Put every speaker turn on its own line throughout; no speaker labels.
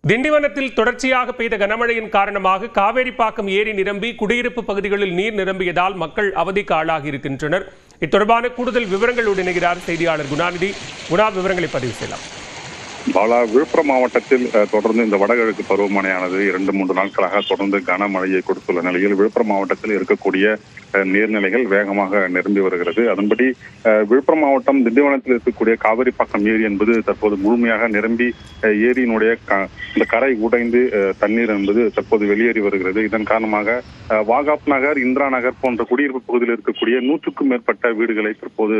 திண்டிவனத்தில் தொடர்ச்சியாக பெய்த கனமழையின் காரணமாக காவேரிப்பாக்கம் ஏரி நிரம்பி குடியிருப்பு பகுதிகளில் நீர் நிரம்பியதால் மக்கள் அவதிக்கு ஆளாகி இருக்கின்றனர். இத்தொடர்பான கூடுதல் விவரங்களோடு இணைகிறார் செய்தியாளர் குணாநிதி. விவரங்களை பதிவு செய்யலாம்.
பாலா, விழுப்புரம் மாவட்டத்தில் தொடர்ந்து இந்த வடகிழக்கு பருவமழையானது 2-3 நாட்களாக தொடர்ந்து கனமழையை கொடுத்துள்ள நிலையில் விழுப்புரம் மாவட்டத்தில் இருக்கக்கூடிய நீர்நிலைகள் வேகமாக நிரம்பி வருகிறது. அதன்படி விழுப்புரம் மாவட்டம் திண்டிவனத்தில் இருக்கக்கூடிய காவிரிப்பாக்கம் ஏரி என்பது தற்போது முழுமையாக நிரம்பி ஏரியினுடைய இந்த கரை உடைந்து தண்ணீர் என்பது தற்போது வெளியேறி வருகிறது. இதன் காரணமாக வாகாப் நகர், இந்திரா நகர் போன்ற குடியிருப்பு பகுதியில் இருக்கக்கூடிய 100க்கும் மேற்பட்ட வீடுகளை தற்போது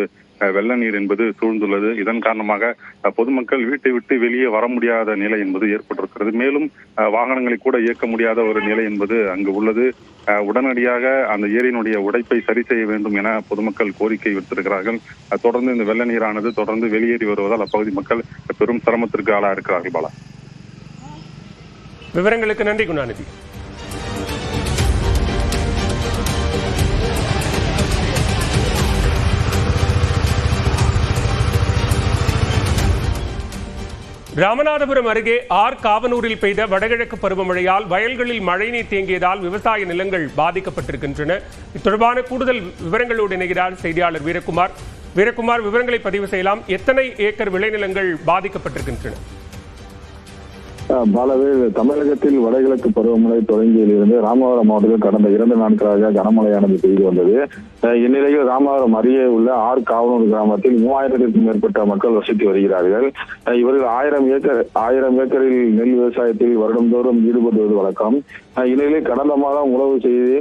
வெள்ள நீர் என்பது சூழ்ந்துள்ளது. இதன் காரணமாக பொதுமக்கள் வீட்டை விட்டு வெளியே வர முடியாத நிலை என்பது ஏற்பட்டிருக்கிறது. மேலும் வாகனங்களை கூட இயக்க முடியாத ஒரு நிலை என்பது அங்கு உள்ளது. உடனடியாக அந்த ஏரியினுடைய உடைப்பை சரி செய்ய வேண்டும் என பொதுமக்கள் கோரிக்கை விடுத்திருக்கிறார்கள். தொடர்ந்து இந்த வெள்ள நீரானது தொடர்ந்து வெளியேறி வருவதால் அப்பகுதி மக்கள் பெரும் சிரமத்திற்கு ஆளாக இருக்கிறார்கள். பாலா,
விவரங்களுக்கு நன்றி குணாநிதி. ராமநாதபுரம் அருகே காவனூரில் பெய்த வடகிழக்கு பருவமழையால் வயல்களில் மழைநீர் தேங்கியதால் விவசாய நிலங்கள் பாதிக்கப்பட்டிருக்கின்றன. இத்தொடர்பான கூடுதல் விவரங்களோடு இணைகிறார் செய்தியாளர் வீரகுமார். விவரங்களை பதிவு செய்யலாம். எத்தனை ஏக்கர் விளைநிலங்கள் பாதிக்கப்பட்டிருக்கின்றன?
பாலவே, தமிழகத்தில் வடகிழக்கு பருவமழை தொடங்கியிலிருந்து ராமநாதபுரம் மாவட்டத்தில் கடந்த 2 நாட்களாக கனமழையானது பெய்து வந்தது. இந்நிலையில் ராமநாதபுரம் அருகே உள்ள காவனூர் கிராமத்தில் 3000க்கும் மேற்பட்ட மக்கள் வசித்து வருகிறார்கள். இவர்கள் 1000 ஏக்கரில் நெல் விவசாயத்தில் வருடந்தோறும் ஈடுபடுவது வழக்கம். இந்நிலையில் கடந்த மாதம் உழவு செய்து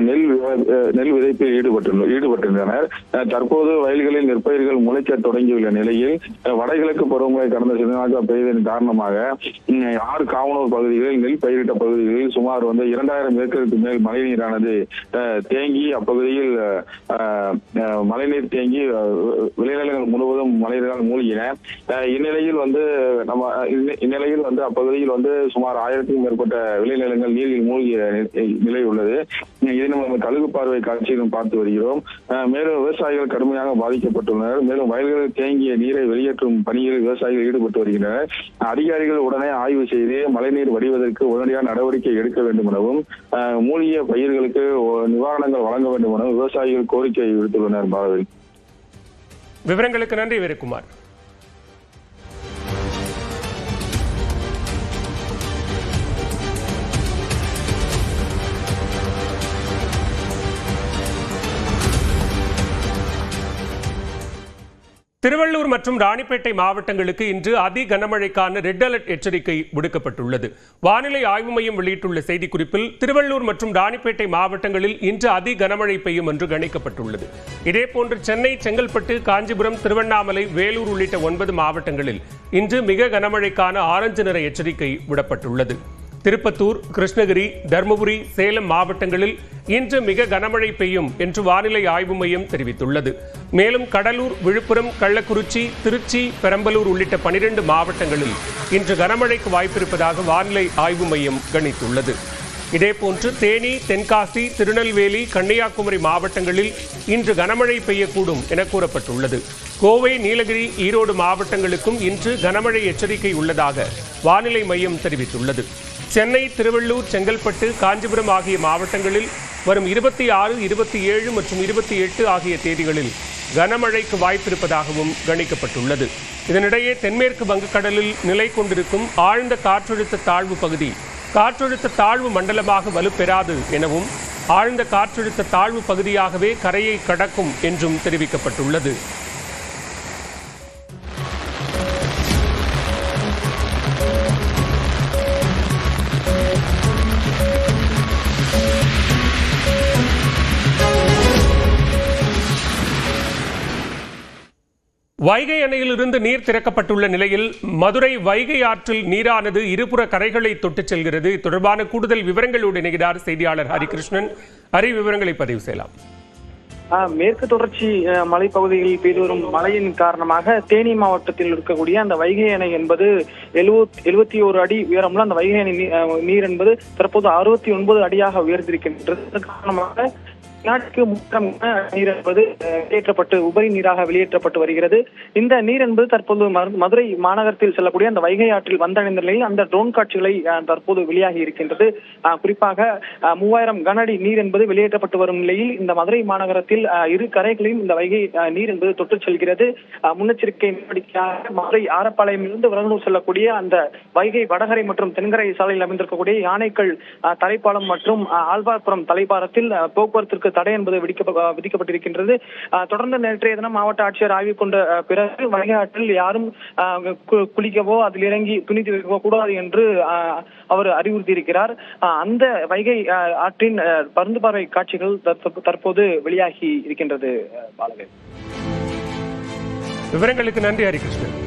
நெல் விதைப்பில் ஈடுபட்டிருந்தனர். தற்போது வயல்களில் நெற்பயிர்கள் முளைக்க தொடங்கியுள்ள நிலையில் வடகிழக்கு பருவமழை கடந்த சில நாட்கள் பெய்ததன் காரணமாக காவனூர் பகுதிகளில் நெல் பயிரிட்ட பகுதிகளில் சுமார் 2000 ஏக்கருக்கு மேல் மழைநீரானது தேங்கி அப்பகுதியில் மழைநீர் தேங்கி விளைநிலங்கள் முழுவதும் மழைநீரால் மூழ்கின. இந்நிலையில் அப்பகுதியில் சுமார் 1000க்கும் மேற்பட்ட விளைநிலங்கள் நீரில் மூழ்கிய நிலை உள்ளது. இதை நம்ம கழுகு பார்வை காட்சியிலும் பார்த்து வருகிறோம். மேலும் விவசாயிகள் கடுமையாக பாதிக்கப்பட்டுள்ளனர். மேலும் வயல்களில் தேங்கிய நீரை வெளியேற்றும் பணியில் விவசாயிகள் ஈடுபட்டு வருகின்றனர். அதிகாரிகள் உடனே ஆய்வு செய்து மழைநீர் வடிவதற்கு உடனடியாக நடவடிக்கை எடுக்க வேண்டும் எனவும் மூழ்கிய பயிர்களுக்கு நிவாரணங்கள் வழங்க வேண்டும் எனவும் விவசாயிகள் கோரிக்கை விடுத்துள்ளனர். பாலவில்
விவரங்களுக்கு நன்றி வீரகுமார். திருவள்ளூர் மற்றும் ராணிப்பேட்டை மாவட்டங்களுக்கு இன்று அதி கனமழைக்கான ரெட் அலர்ட் எச்சரிக்கை விடுக்கப்பட்டுள்ளது. வானிலை ஆய்வு மையம் வெளியிட்டுள்ள செய்திக்குறிப்பில் திருவள்ளூர் மற்றும் ராணிப்பேட்டை மாவட்டங்களில் இன்று அதி கனமழை பெய்யும் என்று கணிக்கப்பட்டுள்ளது. இதேபோன்று சென்னை, செங்கல்பட்டு, காஞ்சிபுரம், திருவண்ணாமலை, வேலூர் உள்ளிட்ட 9 மாவட்டங்களில் இன்று மிக கனமழைக்கான ஆரஞ்சு நிற எச்சரிக்கை விடப்பட்டுள்ளது. திருப்பத்தூர், கிருஷ்ணகிரி, தருமபுரி, சேலம் மாவட்டங்களில் இன்று மிக கனமழை பெய்யும் என்று வானிலை ஆய்வு மையம் தெரிவித்துள்ளது. மேலும் கடலூர், விழுப்புரம், கள்ளக்குறிச்சி, திருச்சி, பெரம்பலூர் உள்ளிட்ட 12 மாவட்டங்களில் இன்று கனமழைக்கு வாய்ப்பிருப்பதாக வானிலை ஆய்வு மையம் கணித்துள்ளது. இதேபோன்று தேனி, தென்காசி, திருநெல்வேலி, கன்னியாகுமரி மாவட்டங்களில் இன்று கனமழை பெய்யக்கூடும் என கூறப்பட்டுள்ளது. கோவை, நீலகிரி, ஈரோடு மாவட்டங்களுக்கும் இன்று கனமழை எச்சரிக்கை உள்ளதாக வானிலை மையம் தெரிவித்துள்ளது. சென்னை, திருவள்ளூர், செங்கல்பட்டு, காஞ்சிபுரம் ஆகிய மாவட்டங்களில் வரும் 26, 27 மற்றும் 28 ஆகிய தேதிகளில் கனமழைக்கு வாய்ப்பிருப்பதாகவும் கணிக்கப்பட்டுள்ளது. இதனிடையே தென்மேற்கு வங்கக்கடலில் நிலை கொண்டிருக்கும் ஆழ்ந்த காற்றழுத்த தாழ்வு பகுதி காற்றழுத்த தாழ்வு மண்டலமாக வலுப்பெறாது எனவும் ஆழ்ந்த காற்றழுத்த தாழ்வு பகுதியாகவே கரையை கடக்கும் என்றும் தெரிவிக்கப்பட்டுள்ளது. வைகை அணையிலிருந்து நீர் திறக்கப்பட்டுள்ள நிலையில் மதுரை வைகை ஆற்றில் நீரானது இருபுற கரைகளை தொட்டுச் செல்கிறது. தொடர்பான கூடுதல் விவரங்களோடு இணைகிறார் செய்தியாளர் ஹரிகிருஷ்ணன். விவரங்களை பதிவு செய்யலாம்.
மேற்கு தொடர்ச்சி மலைப்பகுதிகளில் பெய்து வரும் மழையின் காரணமாக தேனி மாவட்டத்தில் இருக்கக்கூடிய அந்த வைகை அணை என்பது 71 அடி உயரமுள்ள அந்த வைகை அணை நீர் என்பது தற்போது 69 அடியாக உயர்ந்திருக்கின்றது. காரணமாக நாட்டுக்கு 3 நீர் என்பது வெளியேற்றப்பட்டு உபரி நீராக வெளியேற்றப்பட்டு வருகிறது. இந்த நீர் என்பது தற்போது மதுரை மாநகரத்தில் செல்லக்கூடிய அந்த வைகை ஆற்றில் வந்தடைந்த நிலையில் அந்த ட்ரோன் காட்சிகளை தற்போது வெளியாகி இருக்கின்றது. குறிப்பாக 3000 கன அடி நீர் என்பது வெளியேற்றப்பட்டு வரும் நிலையில் இந்த மதுரை மாநகரத்தில் இரு கரைகளையும் இந்த வைகை நீர் என்பது தொட்டு செல்கிறது. முன்னெச்சரிக்கை நடவடிக்கையாக மதுரை ஆரப்பாளையமிலிருந்து விருதுநகர் செல்லக்கூடிய அந்த வைகை வடகரை மற்றும் தென்கரை சாலையில் அமைந்திருக்கக்கூடிய யானைக்கல் தலைப்பாலம் மற்றும் ஆழ்வார்புரம் தலைப்பாலத்தில் போக்குவரத்திற்கு தடை என்பது விதிக்கப்பட்டிருக்கின்றது. தொடர்ந்து நேற்றைய தினம் மாவட்ட ஆட்சியர் ஆய்வு கொண்ட பிறகு வைகை ஆற்றில் யாரும் குளிக்கவோ அதில் இறங்கி துணி துவைக்கவோ கூடாது என்று அவர் அறிவுறுத்தியிருக்கிறார். அந்த வைகை ஆற்றின் பருந்து பார்வை காட்சிகள் தற்போது வெளியாகி இருக்கின்றது.
விவரங்களுக்கு நன்றி ஹரிகிருஷ்ணன்.